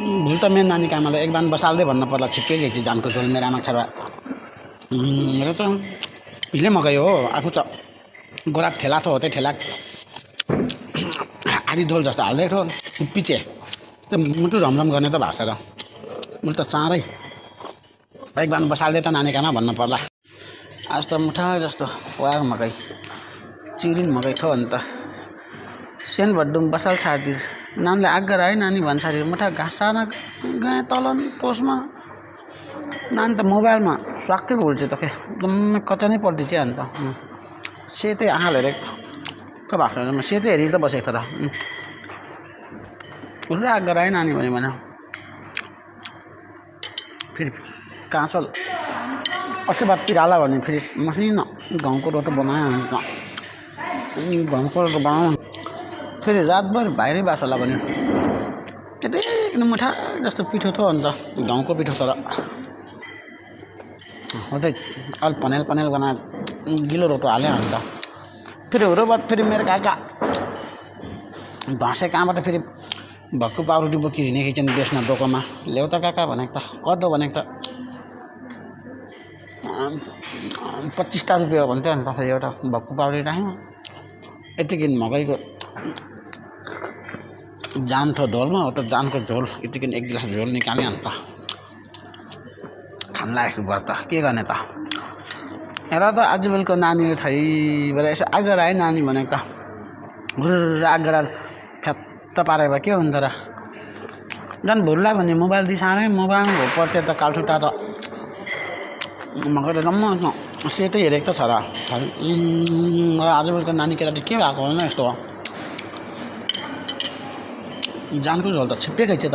भुल त मेरो नानीको आमालाई एक बान बसाल्दै भन्नु पर्ला छिप्पै गएछ जानको झोल मेरो आमा छाडा मेरो त हिले मगायो हो आफू त गोरा ठेला त हो त्यही ठेला आधी ढोल जस्तो हाल्दै थियो पिचे त्यो मुटु रमरम गर्ने त भएको छ र मुटु त चाँडै एक बान बसाल्दै त नानीको आमा भन्नु पर्ला आज त मुठा जस्तो वाग मकै चिरिन मकै थियो अन्त सेन भड्डुम बसाल छाडिदियो नानीले आग्गर है नानी भन्छ अरे मुठा घाँसाना गएँ तल टोसमा नानी त मोबाइलमा स्वाक्कै भुल्छ त के एकदम कता नै पल्टी चाहिँ अन्त सेतै आँखाले हेरेको भएको छ सेतै हेरि त बसेको त उसले आग्गर है नानी भने फेरि काँचल अस्ति बाद पिराला भने फेरि मसिनो घाउको रोटो बनायो घाउको रोटो बनाउनु फेरि रातभर बाहिरै बासला भने त्यति मुठा जस्तो पिठो थियो अन्त घाउको पिठो तर हो त अलि पनेल बनाएर गिलो रोटो हाल्यो अन्त फेरि हुरोबाट फेरि मेरो काका धँसे कहाँबाट फेरि भक्कु पाउरोटी बोकी हिँडेको छन् बेच्न डोकोमा ल्याउ त काका भनेको त कदो भनेको त 25 रुपियाँ भन्थ्यो अन्त फेरि एउटा भक्कु पाउरोटी राख्यो यतिकै मकैको जान थियो ढोलमा हो त जानको झोल यतिकै एक गिलास झोल निकाल्यो अन्त खान लागेको व्रत के गर्ने त हेर त आज बेलुका नानी थैबाट यसो आगर आयो नानी भनेको त गुर्र आगर फ्यात्त पारेर के हुन्छ र झन् भुल्ला भने मोबाइल दिसानै मोबाइलमा भो पर्थ्यो त कालठुटा त मकै त जम्मा सेतै हेरेको त छ र आज बेलुका नानी केटाले के भएको होइन यस्तो जानको झोल त छिप्पै खाइछ त